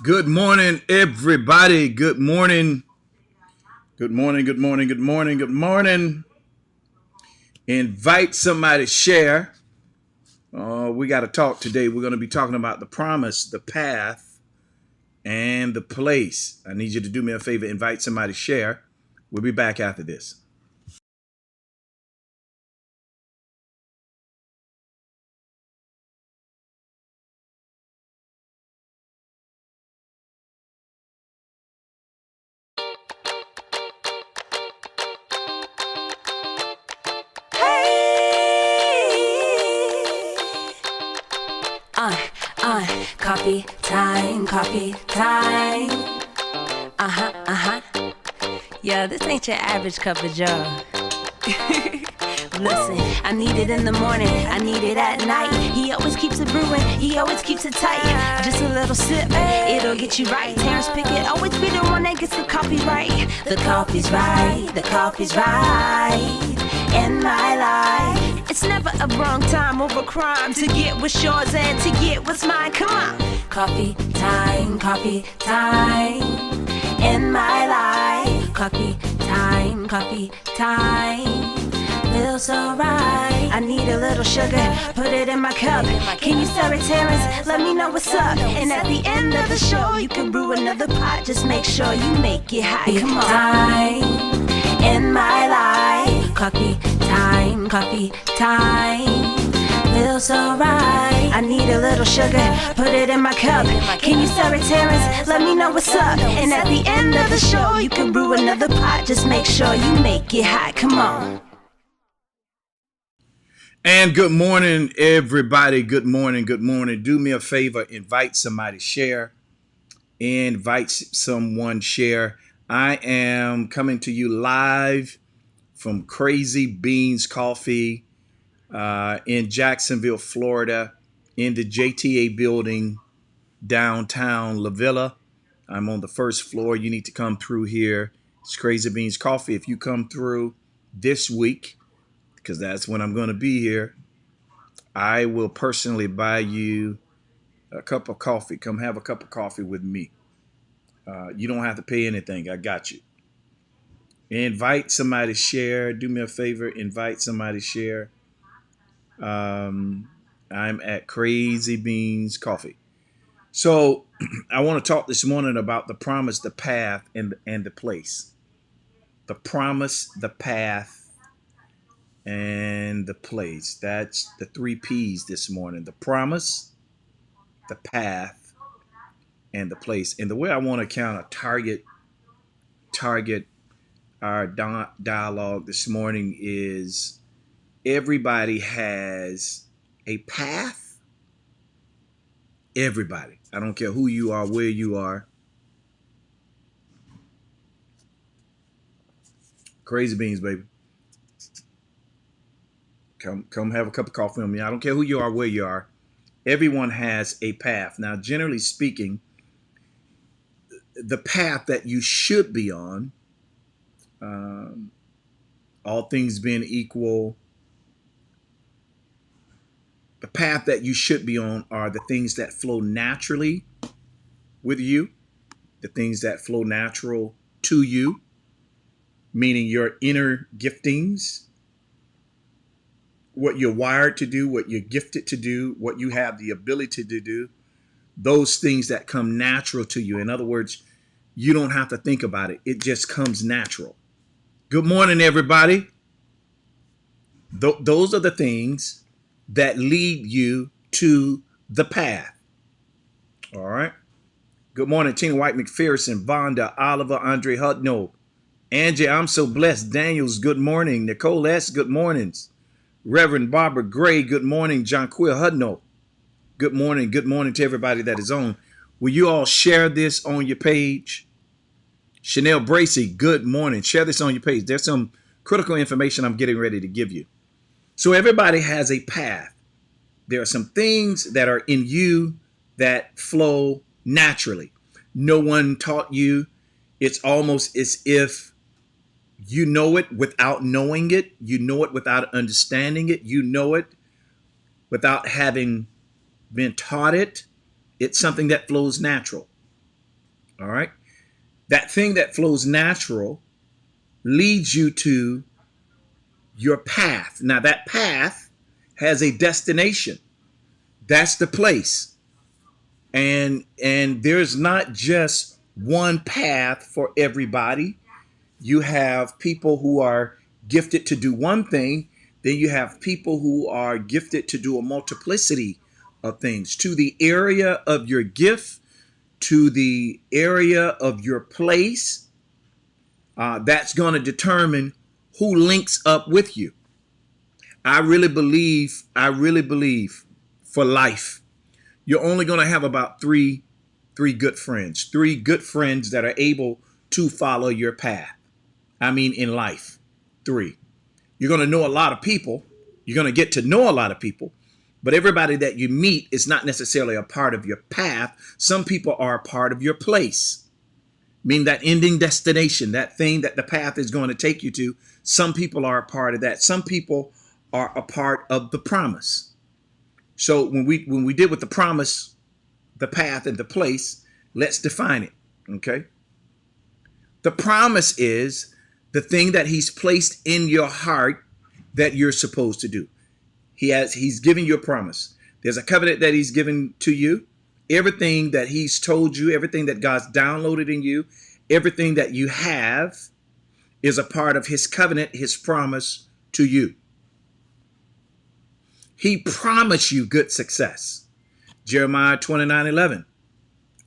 Good morning, everybody. Good morning. Good morning. Good morning. Good morning. Good morning. Invite somebody to share. We got to talk today. We're going to be talking about the promise, the path, and the place. I need you to do me a favor. Invite somebody to share. We'll be back after this. Uh, coffee time, coffee time. Yeah, this ain't your average cup of joe. Listen, I need it in the morning, I need it at night. He always keeps it brewing, he always keeps it tight. Just a little sip, it'll get you right. Terrence Pickett always be the one that gets the coffee right. The coffee's right, the coffee's right in my life. It's never a wrong time over crime to get what's yours and to get what's mine. Come on. Coffee time in my life. Coffee time feels so right. I need a little sugar, put it in my cup. Can you stir it, Terrence? Let me know what's up. And at the end of the show, you can brew another pot. Just make sure you make it hot. Come on. Time in my life. Coffee time feels so right. I need a little sugar, put it in my cup. Can you stir it, Terrence? Let me know what's up. And at the end of the show, you can brew another pot. Just make sure you make it hot. Come on. And good morning, everybody. Good morning. Good morning. Do me a favor. Invite somebody to share. Invite someone share. I am coming to you live from Crazy Beans Coffee in Jacksonville, Florida, in the JTA building downtown La Villa. I'm on the first floor. You need to come through here. It's Crazy Beans Coffee. If you come through this week, because that's when I'm going to be here, I will personally buy you a cup of coffee. Come have a cup of coffee with me. You don't have to pay anything. I got you. Invite somebody to share. Do me a favor. Invite somebody to share. I'm at Crazy Beans Coffee. So I want to talk this morning about the promise, the path, and the place. The promise, the path, and the place. That's the three P's this morning. The promise, the path, and the place. And the way I want to kind of target our dialogue this morning is everybody has a path. Everybody. I don't care who you are, where you are. Crazy Beans, baby. Come have a cup of coffee with me. I don't care who you are, where you are. Everyone has a path. Now, generally speaking, the path that you should be on, um, all things being equal, the path that you should be on are the things that flow naturally with you, the things that flow natural to you, meaning your inner giftings, what you're wired to do, what you're gifted to do, what you have the ability to do, those things that come natural to you. In other words, you don't have to think about it. It just comes natural. Good morning, everybody. Those are the things that lead you to the path. All right. Good morning, Tina White McPherson, Vonda, Oliver, Andre Hudno, Angie, I'm so blessed. Daniels, good morning. Nicole S., good mornings. Reverend Barbara Gray, good morning. John Quill Hudno, good morning. Good morning to everybody that is on. Will you all share this on your page? Chanel Bracy, good morning. Share this on your page. There's some critical information I'm getting ready to give you. So everybody has a path. There are some things that are in you that flow naturally. No one taught you. It's almost as if you know it without knowing it. You know it without understanding it. You know it without having been taught it. It's something that flows natural. All right. That thing that flows natural leads you to your path. Now, that path has a destination. That's the place. And there's not just one path for everybody. You have people who are gifted to do one thing, then you have people who are gifted to do a multiplicity of things. To the area of your gift, to the area of your place, that's going to determine who links up with you. I really believe for life, you're only going to have about three good friends, that are able to follow your path. I mean, in life, 3. You're going to know a lot of people. You're going to get to know a lot of people, but everybody that you meet is not necessarily a part of your path. Some people are a part of your place, meaning that ending destination, that thing that the path is going to take you to. Some people are a part of that. Some people are a part of the promise. So when we did with the promise, the path and the place, let's define it. Okay. The promise is the thing that he's placed in your heart that you're supposed to do. He's giving you a promise. There's a covenant that he's given to you. Everything that he's told you, everything that God's downloaded in you, everything that you have is a part of his covenant, his promise to you. He promised you good success. Jeremiah 29:11.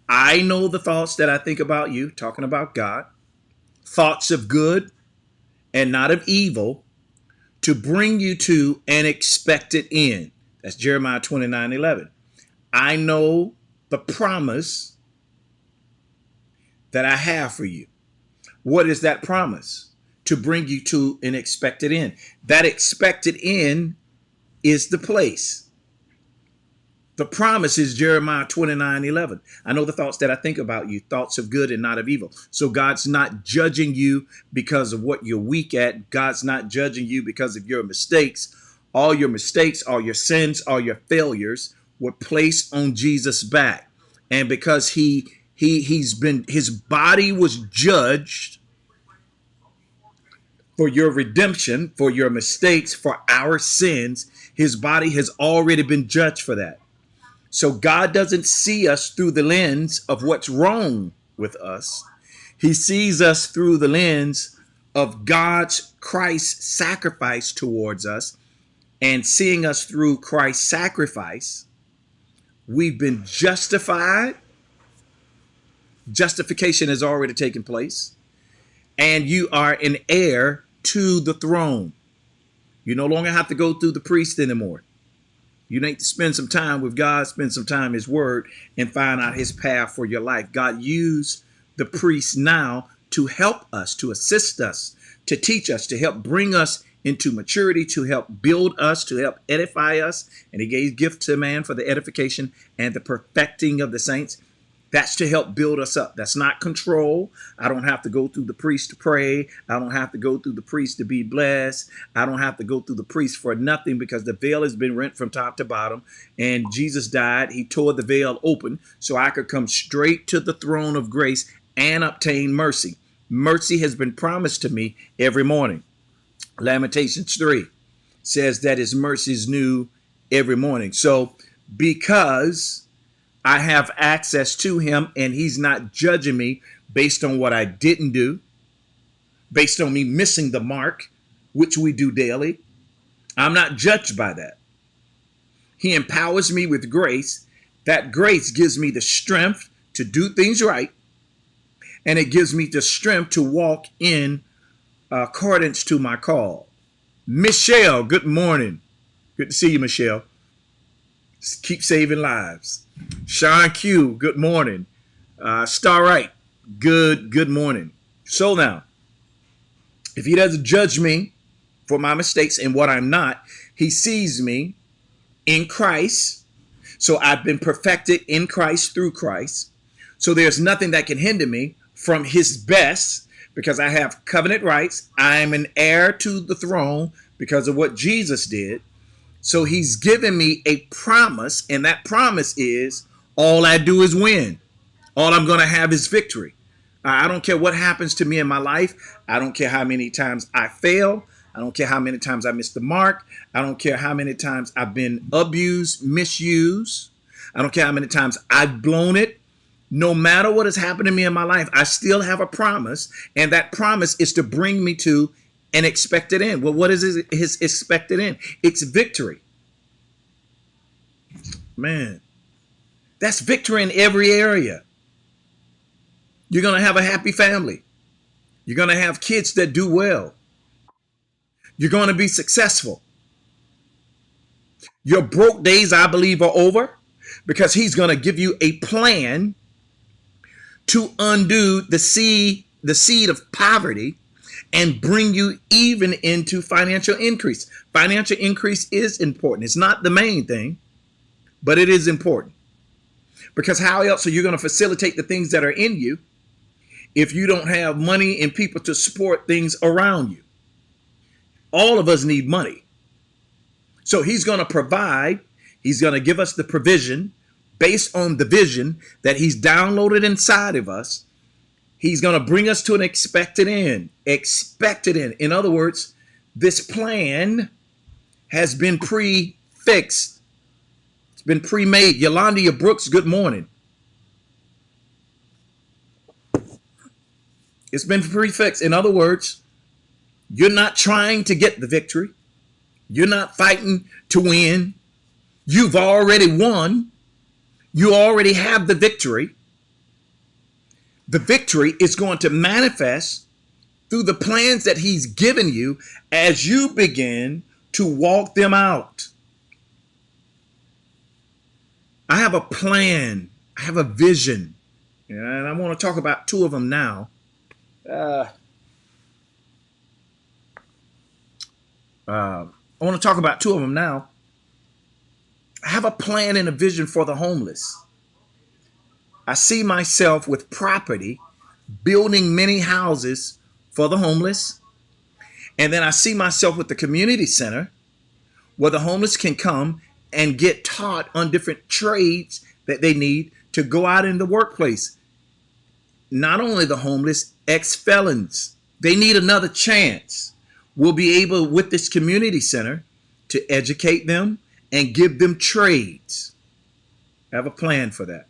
I know the thoughts that I think about you, talking about God, thoughts of good and not of evil, to bring you to an expected end. That's Jeremiah 29:11. I know the promise that I have for you. What is that promise? To bring you to an expected end. That expected end is the place. The promise is Jeremiah 29:11. I know the thoughts that I think about you, thoughts of good and not of evil. So God's not judging you because of what you're weak at. God's not judging you because of your mistakes. All your mistakes, all your sins, all your failures were placed on Jesus' back. And because his body was judged for your redemption, for your mistakes, for our sins, his body has already been judged for that. So God doesn't see us through the lens of what's wrong with us. He sees us through the lens of Christ's sacrifice towards us. And seeing us through Christ's sacrifice, we've been justified. Justification has already taken place. And you are an heir to the throne. You no longer have to go through the priest anymore. You need to spend some time with God, spend some time in his word, and find out his path for your life. God used the priest now to help us, to assist us, to teach us, to help bring us into maturity, to help build us, to help edify us. And he gave gift to man for the edification and the perfecting of the saints. That's to help build us up. That's not control. I don't have to go through the priest to pray. I don't have to go through the priest to be blessed. I don't have to go through the priest for nothing, because the veil has been rent from top to bottom. And Jesus died. He tore the veil open so I could come straight to the throne of grace and obtain mercy. Mercy has been promised to me every morning. Lamentations 3 says that his mercy is new every morning. So because I have access to him and he's not judging me based on what I didn't do, based on me missing the mark, which we do daily, I'm not judged by that. He empowers me with grace. That grace gives me the strength to do things right. And it gives me the strength to walk in accordance to my call. Michelle, good morning. Good to see you, Michelle. Keep saving lives. Sean Q, good morning. Starlight, good morning. So now, if he doesn't judge me for my mistakes and what I'm not, he sees me in Christ. So I've been perfected in Christ through Christ. So there's nothing that can hinder me from his best, because I have covenant rights. I'm an heir to the throne because of what Jesus did. So he's given me a promise, and that promise is all I do is win. All I'm going to have is victory. I don't care what happens to me in my life. I don't care how many times I fail. I don't care how many times I miss the mark. I don't care how many times I've been abused, misused. I don't care how many times I've blown it. No matter what has happened to me in my life, I still have a promise. And that promise is to bring me to an expected end. Well, what is his expected end? It's victory. Man, that's victory in every area. You're going to have a happy family. You're going to have kids that do well. You're going to be successful. Your broke days, I believe, are over, because he's going to give you a plan to undo the seed of poverty and bring you even into financial increase. Financial increase is important. It's not the main thing, but it is important. Because how else are you going to facilitate the things that are in you if you don't have money and people to support things around you? All of us need money. So he's going to provide. He's going to give us the provision based on the vision that he's downloaded inside of us. He's going to bring us to an expected end. Expected end. In other words, this plan has been pre-fixed. It's been pre-made. Yolanda Brooks, good morning. It's been pre-fixed. In other words, you're not trying to get the victory. You're not fighting to win. You've already won. You already have the victory. The victory is going to manifest through the plans that he's given you as you begin to walk them out. I have a plan. I have a vision. And I want to talk about two of them now. I want to talk about two of them now. I have a plan and a vision for the homeless. I see myself with property, building many houses for the homeless. And then I see myself with the community center where the homeless can come and get taught on different trades that they need to go out in the workplace. Not only the homeless, ex-felons, they need another chance. We'll be able, with this community center, to educate them and give them trades. I have a plan for that.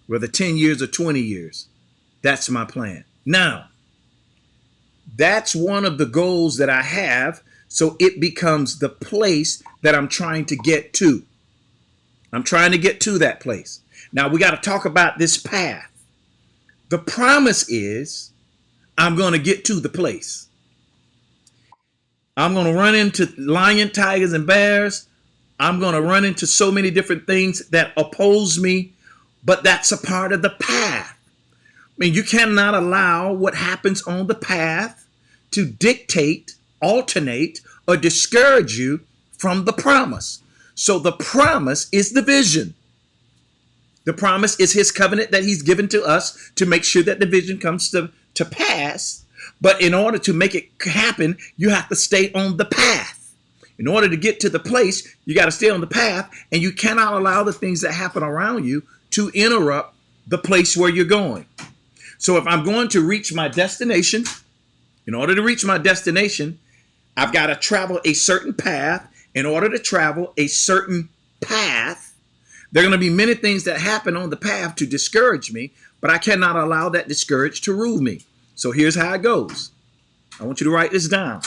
Whether 10 years or 20 years, that's my plan. Now, that's one of the goals that I have, so it becomes the place that I'm trying to get to. I'm trying to get to that place. Now, we got to talk about this path. The promise is I'm going to get to the place. I'm going to run into lion, tigers, and bears. I'm going to run into so many different things that oppose me, but that's a part of the path. I mean, you cannot allow what happens on the path to dictate, alternate, or discourage you from the promise. So the promise is the vision. The promise is his covenant that he's given to us to make sure that the vision comes to pass. But in order to make it happen, you have to stay on the path. In order to get to the place, you got to stay on the path, and you cannot allow the things that happen around you to interrupt the place where you're going. So if I'm going to reach my destination, in order to reach my destination, I've got to travel a certain path. In order to travel a certain path, there are going to be many things that happen on the path to discourage me, but I cannot allow that discourage to rule me. So here's how it goes. I want you to write this down.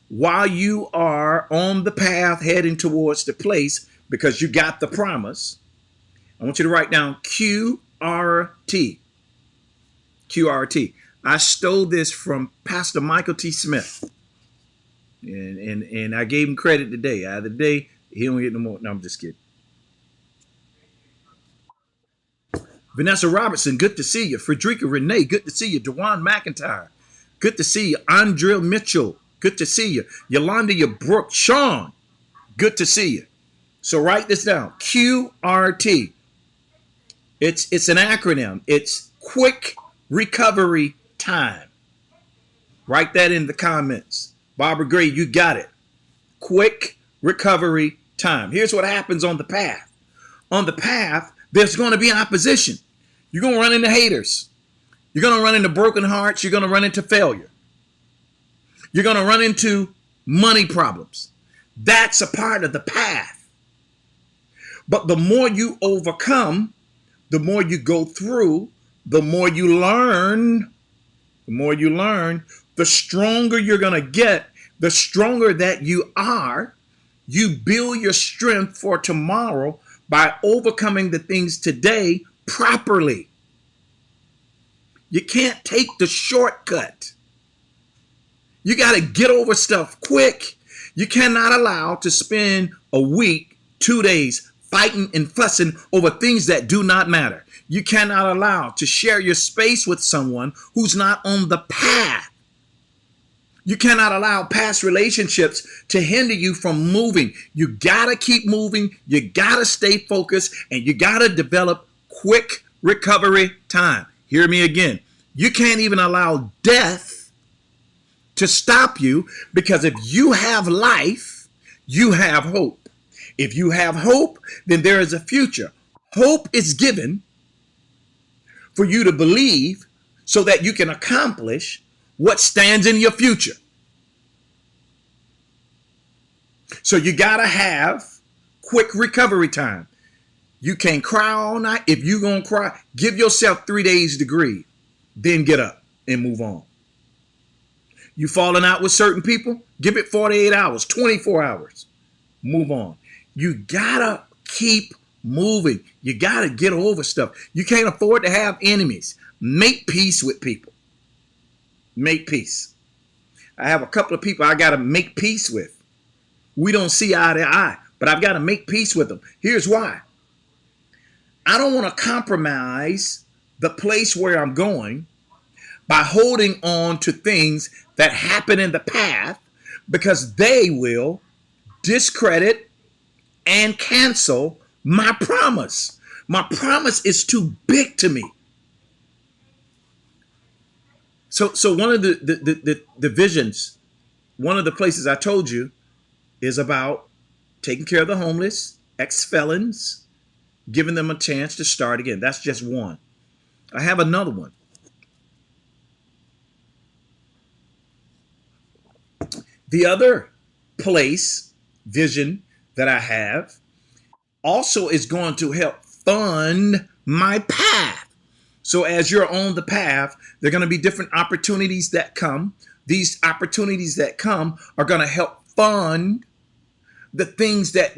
While you are on the path heading towards the place, because you got the promise, I want you to write down QRT. QRT. I stole this from Pastor Michael T. Smith. And I gave him credit today. The day he don't get no more. No, I'm just kidding. Vanessa Robertson, good to see you. Frederica Renee, good to see you. Dewan McIntyre, good to see you. Andrea Mitchell, good to see you. Yolanda Brooks, Sean, good to see you. So write this down. QRT. It's an acronym. It's quick recovery time. Write that in the comments. Barbara Gray, you got it. Quick recovery time. Here's what happens on the path. On the path, there's going to be opposition. You're going to run into haters. You're going to run into broken hearts. You're going to run into failure. You're going to run into money problems. That's a part of the path. But the more you overcome, the more you go through, the more you learn, the stronger you're going to get, the stronger that you are. You build your strength for tomorrow by overcoming the things today properly. You can't take the shortcut. You got to get over stuff quick. You cannot allow to spend a week, 2 days fighting and fussing over things that do not matter. You cannot allow to share your space with someone who's not on the path. You cannot allow past relationships to hinder you from moving. You got to keep moving. You got to stay focused, and you got to develop quick recovery time. Hear me again. You can't even allow death to stop you, because if you have life, you have hope. If you have hope, then there is a future. Hope is given for you to believe so that you can accomplish what stands in your future. So you got to have quick recovery time. You can't cry all night. If you're going to cry, give yourself 3 days to grieve. Then get up and move on. You falling out with certain people? Give it 48 hours, 24 hours. Move on. You got to keep moving. You got to get over stuff. You can't afford to have enemies. Make peace with people. Make peace. I have a couple of people I got to make peace with. We don't see eye to eye, but I've got to make peace with them. Here's why. I don't want to compromise the place where I'm going by holding on to things that happen in the past, because they will discredit and cancel my promise. My promise is too big to me. So one of the visions, one of the places I told you, is about taking care of the homeless, ex-felons, giving them a chance to start again. That's just one. I have another one. The other vision that I have also is going to help fund my path. So as you're on the path, there are going to be different opportunities that come. These opportunities that come are going to help fund the things that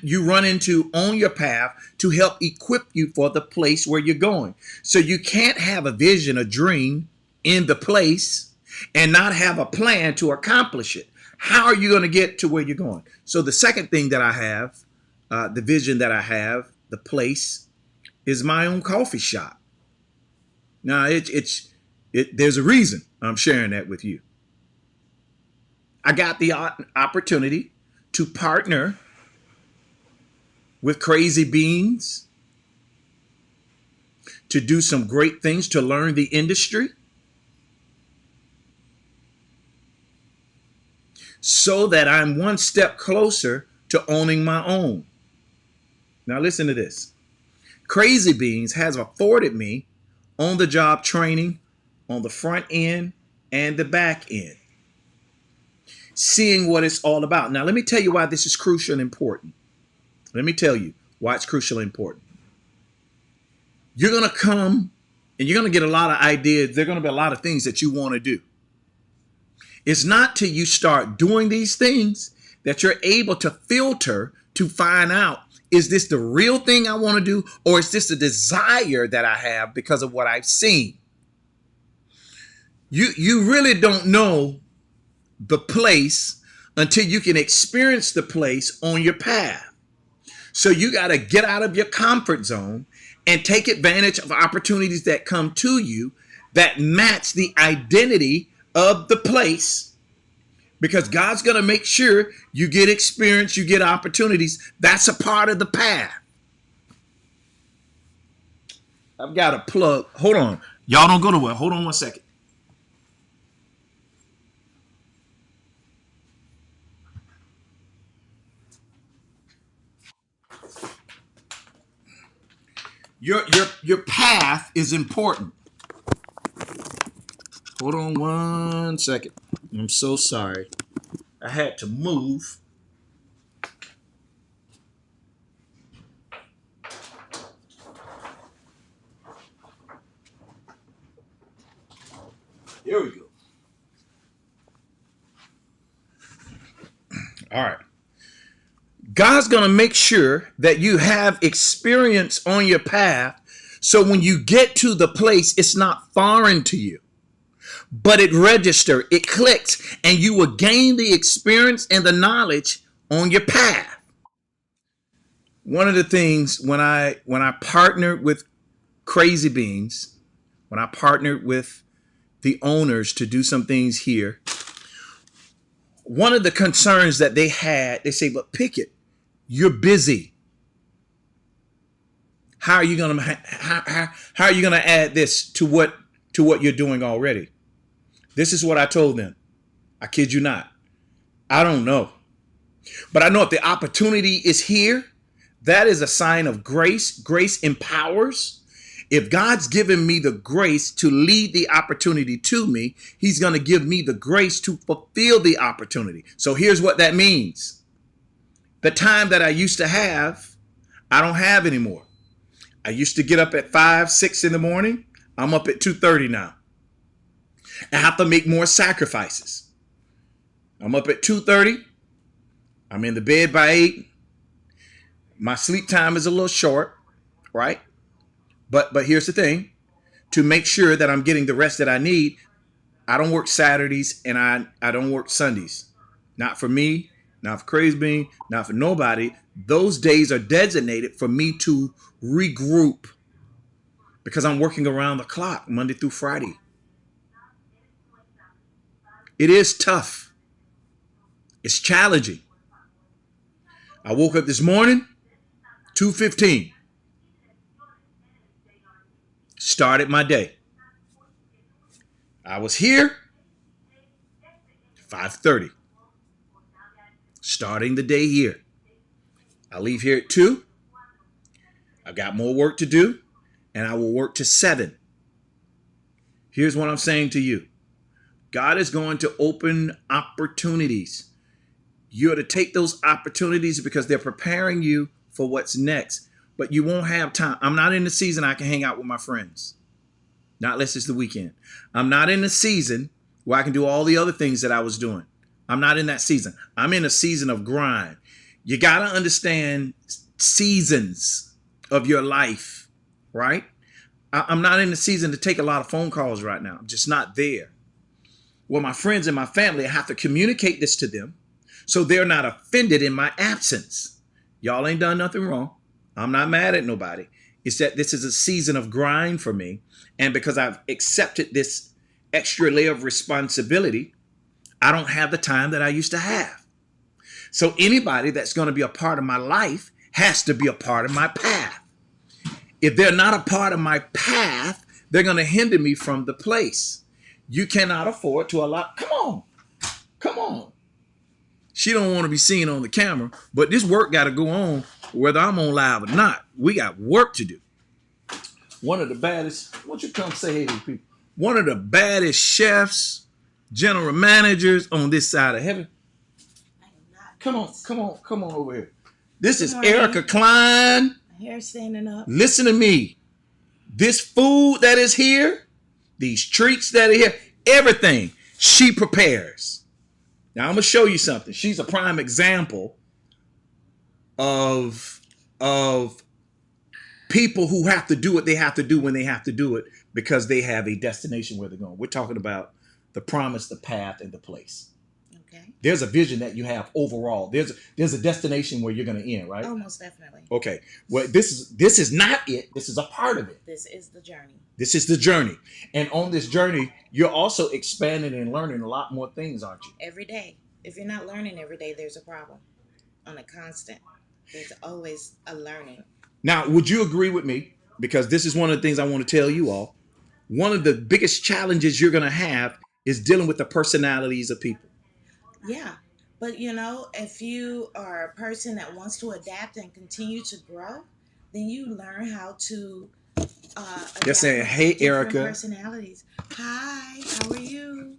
you run into on your path to help equip you for the place where you're going. So you can't have a vision, a dream in the place and not have a plan to accomplish it. How are you going to get to where you're going? So the second thing that I have, the vision that I have, the place, is my own coffee shop. Now, there's a reason I'm sharing that with you. I got the opportunity to partner with Crazy Beans to do some great things, to learn the industry, so that I'm one step closer to owning my own. Now listen to this. Crazy Beans has afforded me on-the-job training on the front end and the back end, seeing what it's all about. Now let me tell you why this is crucial and important. Let me tell you why it's crucial and important. You're going to come and you're going to get a lot of ideas. There are going to be a lot of things that you want to do. It's not till you start doing these things that you're able to filter to find out, is this the real thing I want to do, or is this a desire that I have because of what I've seen? You really don't know the place until you can experience the place on your path. So you got to get out of your comfort zone and take advantage of opportunities that come to you that match the identity of the place, because God's going to make sure you get experience, you get opportunities. That's a part of the path. I've got a plug. Hold on. Y'all don't go nowhere. Hold on one second. Your path is important. Hold on 1 second. I'm so sorry. I had to move. Here we go. All right. God's going to make sure that you have experience on your path. So when you get to the place, it's not foreign to you, but it registers, it clicks, and you will gain the experience and the knowledge on your path. One of the things when I partnered with Crazy Beans, when I partnered with the owners to do some things here, one of the concerns that they had, they say, but Pickett, you're busy. How are you gonna how are you gonna add this to what you're doing already? This is what I told them. I kid you not. I don't know. But I know if the opportunity is here, that is a sign of grace. Grace empowers. If God's given me the grace to lead the opportunity to me, he's going to give me the grace to fulfill the opportunity. So here's what that means. The time that I used to have, I don't have anymore. I used to get up at 5, 6 in the morning. I'm up at 2:30 now. I have to make more sacrifices. I'm up at 2:30. I'm in the bed by 8. My sleep time is a little short, right? But here's the thing. To make sure that I'm getting the rest that I need, I don't work Saturdays and I don't work Sundays. Not for me, not for Crazy Bean, not for nobody. Those days are designated for me to regroup because I'm working around the clock Monday through Friday. It is tough. It's challenging. I woke up this morning, 2:15. Started my day. I was here, 5:30. Starting the day here. I leave here at 2. I've got more work to do, and I will work to 7. Here's what I'm saying to you. God is going to open opportunities. You're to take those opportunities because they're preparing you for what's next. But you won't have time. I'm not in the season I can hang out with my friends. Not unless it's the weekend. I'm not in the season where I can do all the other things that I was doing. I'm not in that season. I'm in a season of grind. You got to understand seasons of your life, right? I'm not in the season to take a lot of phone calls right now. I'm just not there. Well, my friends and my family, I have to communicate this to them so they're not offended in my absence. Y'all ain't done nothing wrong. I'm not mad at nobody. It's that this is a season of grind for me. And because I've accepted this extra layer of responsibility, I don't have the time that I used to have. So anybody that's going to be a part of my life has to be a part of my path. If they're not a part of my path, they're going to hinder me from the place. You cannot afford to allow. Come on. She don't want to be seen on the camera, but this work got to go on whether I'm on live or not. We got work to do. One of the baddest, why don't you come say hey to the people? One of the baddest chefs, general managers on this side of heaven. Come on over here. This is Erica Klein. Hair standing up. Listen to me. This food that is here, these treats that are here, everything she prepares. Now I'm gonna show you something. She's a prime example of people who have to do what they have to do when they have to do it because they have a destination where they're going. We're talking about the promise, the path, and the place. Okay. There's a vision that you have overall. There's a destination where you're going to end, right? Oh, most definitely. Okay. Well, this is not it. This is a part of it. This is the journey. This is the journey. And on this journey, you're also expanding and learning a lot more things, aren't you? Every day. If you're not learning every day, there's a problem. On a constant. There's always a learning. Now, would you agree with me? Because this is one of the things I want to tell you all. One of the biggest challenges you're going to have is dealing with the personalities of people. Yeah. But, if you are a person that wants to adapt and continue to grow, then you learn how to They're adapt saying, with "Hey, different Erica." personalities. Hi, how are you?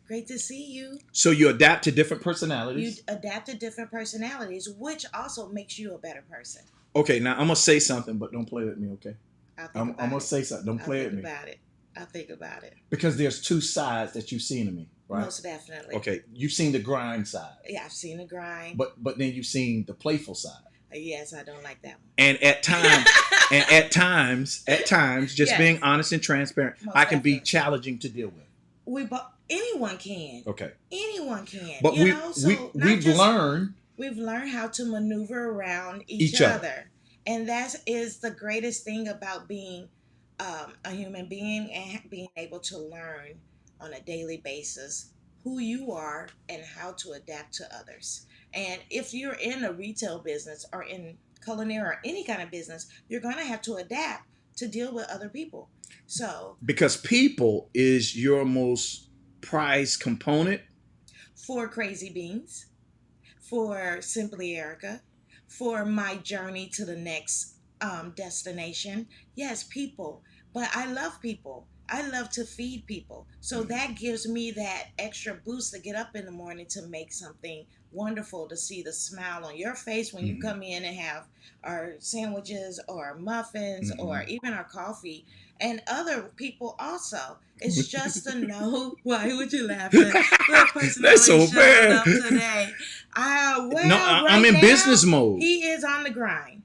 Great to see you. So you adapt to different You personalities. adapt to different personalities, which also makes you a better person. Okay, now I'm gonna say something, but don't play with me. Okay, I'll think I'm about gonna it. say something. Don't I'll play think with me about it. I'll think about it. because there's two sides that you've seen of me, right? Most definitely. Okay, you've seen the grind side, Yeah, I've seen the grind. but then you've seen the playful side, Yes, I don't like that one. and at times, just Yes. being honest and transparent, Most I can be definitely. challenging to deal with. Anyone can. Okay, Anyone can. but You know, so not we've just learned we've learned how to maneuver around each each other. other, and that is the greatest thing about being a human being and being able to learn on a daily basis who you are and how to adapt to others. And if you're in a retail business or in culinary or any kind of business, you're going to have to adapt to deal with other people. So Because people is your most prized component. for Crazy Beans, for Simply Erica, for my journey to the next destination. Yes, people, but I love people. I love to feed people. So that gives me that extra boost to get up in the morning to make something wonderful, to see the smile on your face when you Mhm. come in and have our sandwiches or muffins or even our coffee, and other people also. It's just to know. Why would you laugh at? What personality That's so showing bad. up today? Well, No, I'm in now, business mode. He is on the grind.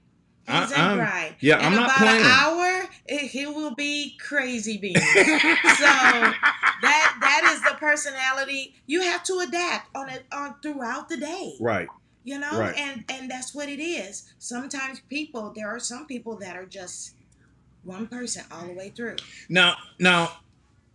He's in I'm grind. yeah, In I'm not about playing. an hour, he will be Crazy Beans. So that is the personality. You have to adapt on throughout the day. Right. You know, Right. and that's what it is. Sometimes there are some people that are just one person all the way through. Now,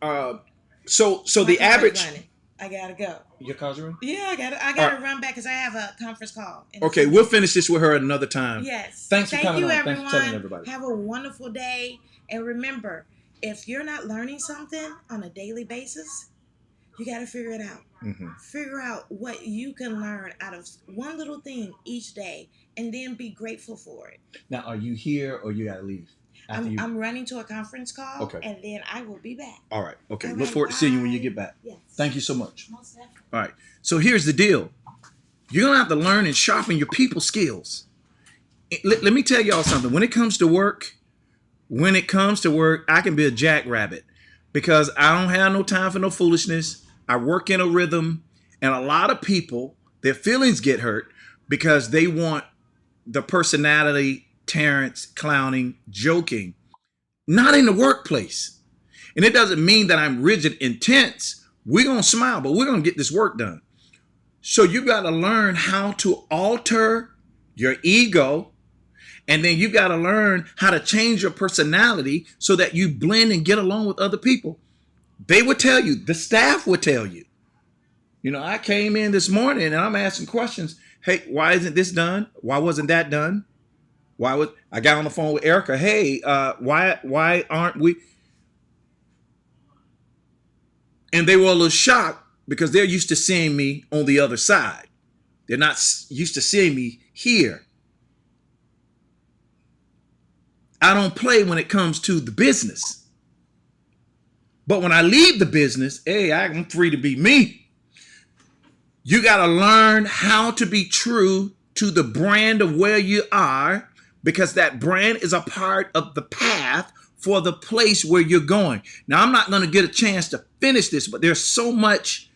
uh, so My the car is average. running. I gotta go. Your car's running? Yeah, I All gotta right. run back because I have a conference call. in a Okay, few we'll minutes. finish this with her another time. Yes. Thanks for Thank coming you, on. everyone. Thanks for telling everybody. Have a wonderful day. And remember, if you're not learning something on a daily basis, you got to figure it out. Mm-hmm. Figure out what you can learn out of one little thing each day and then be grateful for it. Now, are you here or you gotta leave? I'm running to a conference call. Okay. And then I will be back. All right. Okay. All Look right, forward to seeing you when you bye. get back. Yes. Thank you so much. Most definitely. All right. So here's the deal. You're gonna have to learn and sharpen your people skills. Let me tell y'all something. When it comes to work, I can be a jackrabbit because I don't have no time for no foolishness. I work in a rhythm, and a lot of people, their feelings get hurt because they want the personality, Terrence, clowning, joking, not in the workplace. And it doesn't mean that I'm rigid, intense. We're gonna smile, but we're gonna get this work done. So you got to learn how to alter your ego, and then you got to learn how to change your personality so that you blend and get along with other people. They would tell you, the staff would tell you. You know, I came in this morning and I'm asking questions. Hey, why isn't this done? Why wasn't that done? I got on the phone with Erica? Hey, why aren't we? And they were a little shocked because they're used to seeing me on the other side. They're not used to seeing me here. I don't play when it comes to the business. But when I leave the business, hey, I'm free to be me. You got to learn how to be true to the brand of where you are, because that brand is a part of the path for the place where you're going. Now, I'm not going to get a chance to finish this, but there's so much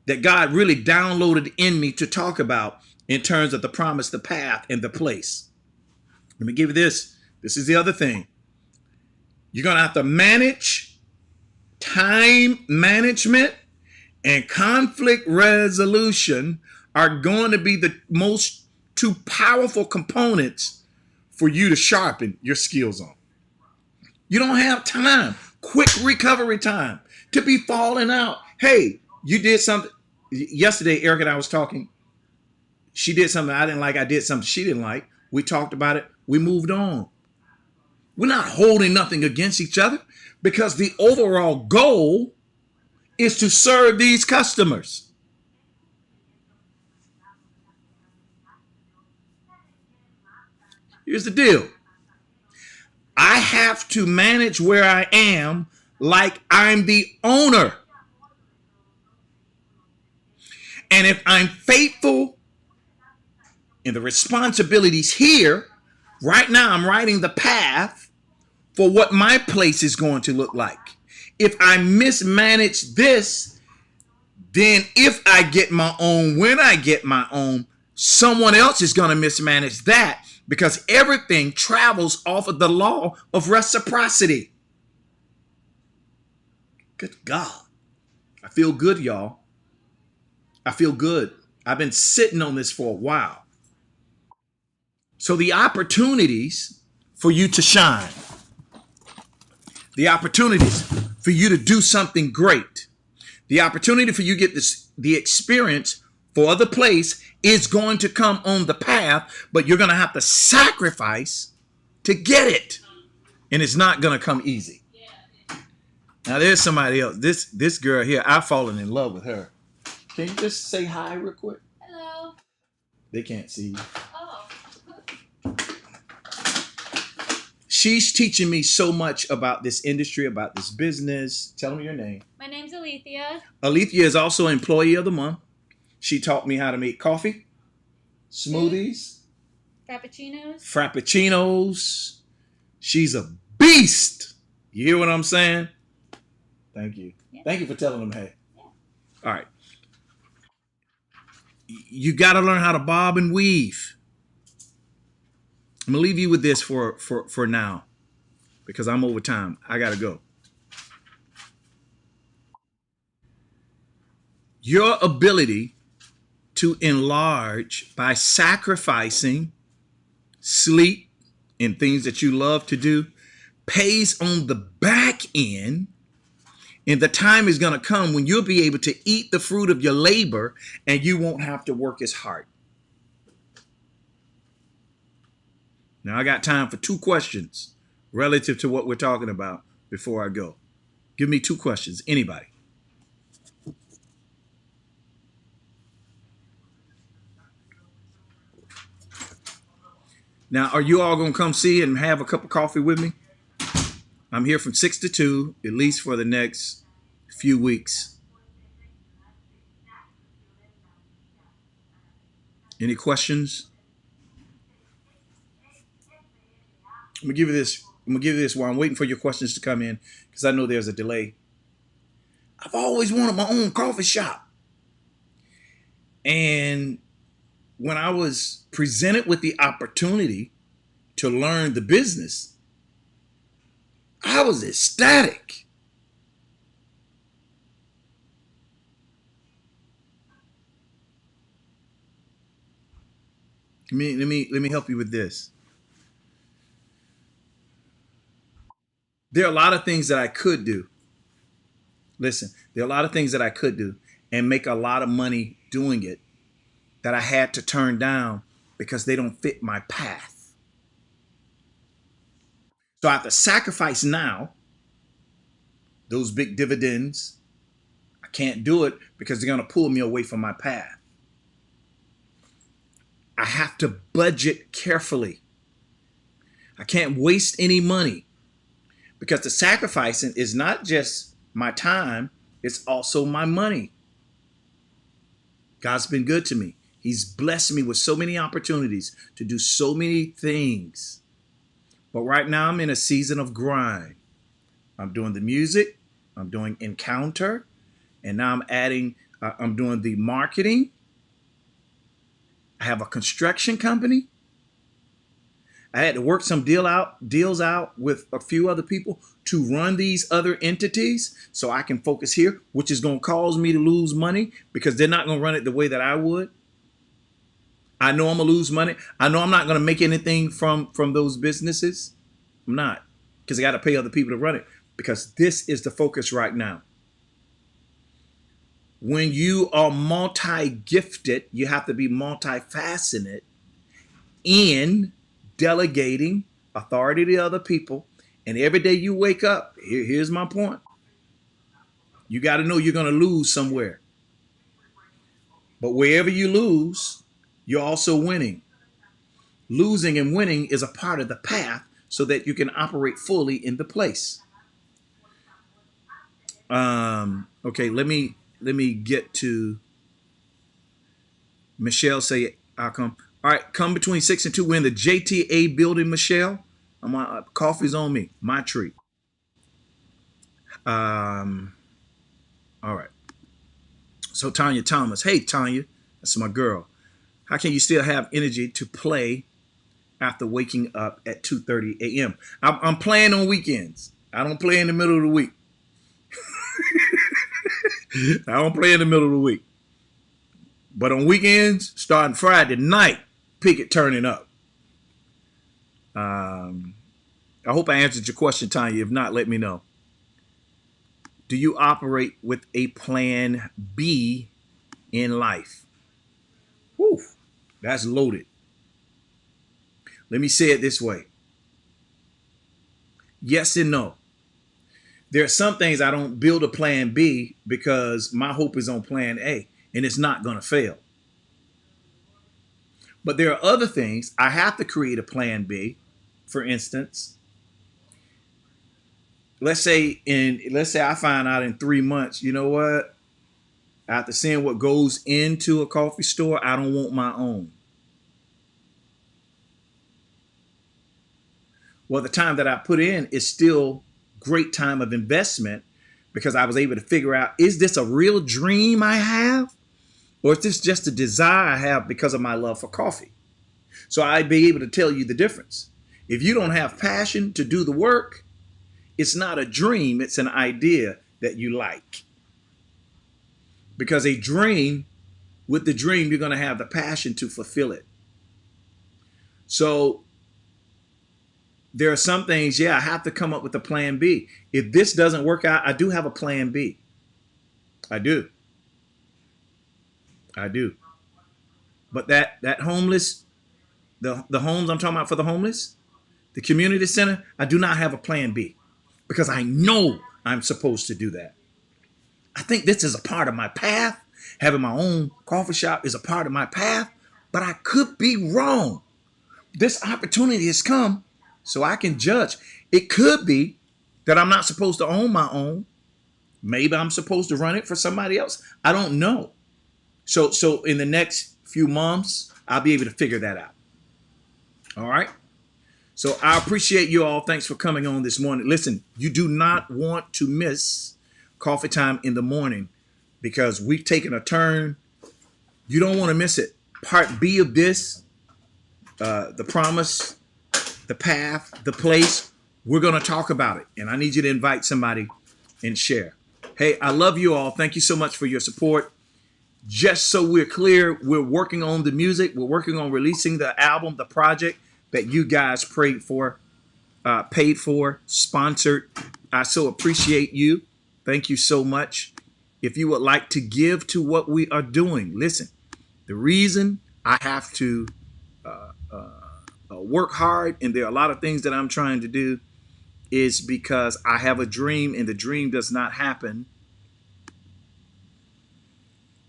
that God really downloaded in me to talk about in terms of the promise, the path, and the place. Let me give you this. This is the other thing. You're going to have to manage time management, and conflict resolution are going to be the most two powerful components for you to sharpen your skills on. You don't have time, quick recovery time, to be falling out. Hey, you did something. Yesterday, Erica and I was talking. She did something I didn't like. I did something she didn't like. We talked about it. We moved on. We're not holding nothing against each other because the overall goal is to serve these customers. Here's the deal. I have to manage where I am like I'm the owner. And if I'm faithful in the responsibilities here, right now I'm writing the path for what my place is going to look like. If I mismanage this, then if I get my own, when I get my own, someone else is going to mismanage that, because everything travels off of the law of reciprocity. Good God. I feel good, y'all. I feel good. I've been sitting on this for a while. So the opportunities for you to shine, the opportunities for you to do something great, the opportunity for you to get the experience for other place is going to come on the path, but you're going to have to sacrifice to get it. And it's not going to come easy. Now there's somebody else. This girl here, I've fallen in love with her. Can you just say hi real quick? Hello. They can't see you. Oh. She's teaching me so much about this industry, about this business. Tell me your name. My name's Alethea. Alethea is also Employee of the Month. She taught me how to make coffee, smoothies, frappuccinos. She's a beast. You hear what I'm saying? Thank you. Yeah. Thank you for telling them hey. Yeah. All right. You got to learn how to bob and weave. I'm going to leave you with this for now because I'm over time. I got to go. Your ability to enlarge by sacrificing sleep and things that you love to do pays on the back end. And the time is going to come when you'll be able to eat the fruit of your labor and you won't have to work as hard. Now I got time for 2 questions relative to what we're talking about before I go. Give me 2 questions. Anybody? Now, are you all going to come see and have a cup of coffee with me? I'm here from 6 to 2, at least for the next few weeks. Any questions? I'm gonna give you this while I'm waiting for your questions to come in, because I know there's a delay. I've always wanted my own coffee shop. And when I was presented with the opportunity to learn the business, I was ecstatic. Let me help you with this. There are a lot of things that I could do. Listen, there are a lot of things that I could do and make a lot of money doing it that I had to turn down because they don't fit my path. So I have to sacrifice now those big dividends. I can't do it because they're going to pull me away from my path. I have to budget carefully. I can't waste any money because the sacrificing is not just my time, it's also my money. God's been good to me. He's blessed me with so many opportunities to do so many things. But right now I'm in a season of grind. I'm doing the music, I'm doing Encounter, and now I'm doing the marketing. I have a construction company. I had to work some deals out with a few other people to run these other entities so I can focus here, which is going to cause me to lose money because they're not going to run it the way that I would. I know I'm going to lose money. I know I'm not going to make anything from those businesses. I'm not, because I got to pay other people to run it, because this is the focus right now. When you are multi-gifted, you have to be multifaceted in delegating authority to other people. And every day you wake up, here's my point. You got to know you're going to lose somewhere. But wherever you lose, you're also winning. Losing and winning is a part of the path so that you can operate fully in the place. Okay, let me get to Michelle. Say I'll come. All right, come between 6 and 2. We're in the JTA building, Michelle. Coffee's on me. My treat. All right. So Tanya Thomas. Hey Tanya, that's my girl. How can you still have energy to play after waking up at 2:30 a.m.? I'm playing on weekends. I don't play in the middle of the week. I don't play in the middle of the week. But on weekends, starting Friday night, Pickett turning up. I hope I answered your question, Tanya. If not, let me know. Do you operate with a plan B in life? Whew, that's loaded. Let me say it this way. Yes and no. There are some things I don't build a plan B because my hope is on plan A and it's not going to fail. But there are other things I have to create a plan B. For instance, let's say I find out in 3 months, you know what? After seeing what goes into a coffee store, I don't want my own. Well, the time that I put in is still great time of investment because I was able to figure out, is this a real dream I have? Or is this just a desire I have because of my love for coffee? So I'd be able to tell you the difference. If you don't have passion to do the work, it's not a dream, it's an idea that you like. Because a dream, with the dream, you're going to have the passion to fulfill it. So there are some things, I have to come up with a plan B. If this doesn't work out, I do have a plan B. I do. But that homeless, the homes I'm talking about for the homeless, the community center, I do not have a plan B because I know I'm supposed to do that. I think this is a part of my path. Having my own coffee shop is a part of my path, but I could be wrong. This opportunity has come so I can judge. It could be that I'm not supposed to own my own. Maybe I'm supposed to run it for somebody else. I don't know. So in the next few months, I'll be able to figure that out. All right. So I appreciate you all. Thanks for coming on this morning. Listen, you do not want to miss Coffee Time in the Morning because we've taken a turn. You don't want to miss it. Part B of this, the promise, the path, the place, we're going to talk about it. And I need you to invite somebody and share. Hey, I love you all. Thank you so much for your support. Just so we're clear, we're working on the music. We're working on releasing the album, the project that you guys paid for, sponsored. I so appreciate you. Thank you so much. If you would like to give to what we are doing, listen, the reason I have to work hard, and there are a lot of things that I'm trying to do, is because I have a dream, and the dream does not happen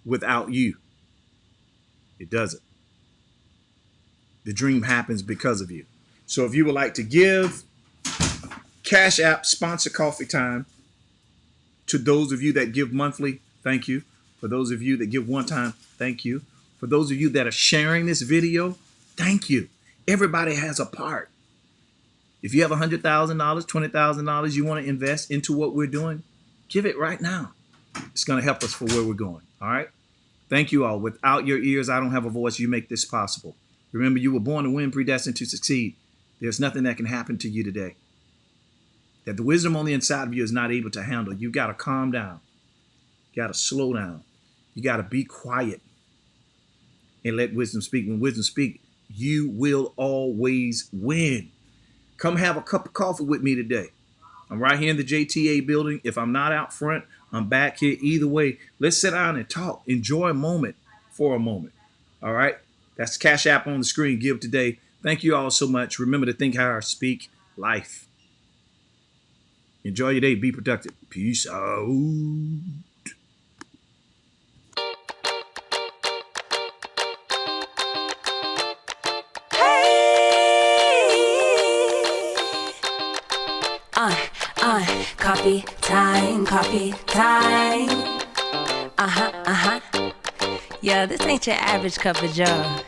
without you. It doesn't. The dream happens because of you. So if you would like to give, Cash App, sponsor Coffee Time. To those of you that give monthly, thank you. For those of you that give one time, thank you. For those of you that are sharing this video, thank you. Everybody has a part. If you have $100,000, $20,000 you want to invest into what we're doing, give it right now. It's going to help us for where we're going. All right. Thank you all. Without your ears, I don't have a voice. You make this possible. Remember, you were born to win, predestined to succeed. There's nothing that can happen to you today that the wisdom on the inside of you is not able to handle. You got to calm down. You got to slow down. You got to be quiet and let wisdom speak. When wisdom speaks, you will always win. Come have a cup of coffee with me today. I'm right here in the JTA building. If I'm not out front, I'm back here. Either way, let's sit down and talk. Enjoy a moment for a moment. All right? That's Cash App on the screen. Give today. Thank you all so much. Remember to think higher, speak life. Enjoy your day. Be productive. Peace out. Hey, Coffee time, coffee time. Yeah, this ain't your average cup of joe.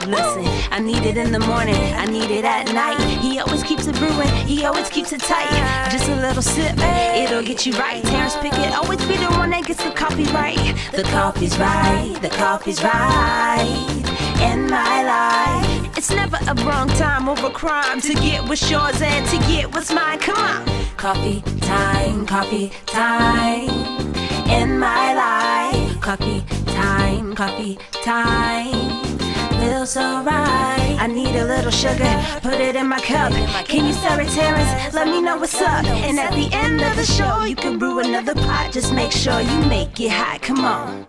Listen, I need it in the morning, I need it at night. He always keeps it brewing, he always keeps it tight. Just a little sip, it'll get you right. Terrence Pickett always be the one that gets the coffee right. The coffee's right, the coffee's right in my life. It's never a wrong time or a crime to get what's yours and to get what's mine. Come on. Coffee time in my life. Coffee time. Feels so right. I need a little sugar, put it in my cup. Can you stir it, Terrence? Let me know what's up. And at the end of the show, you can brew another pot. Just make sure you make it hot. Come on.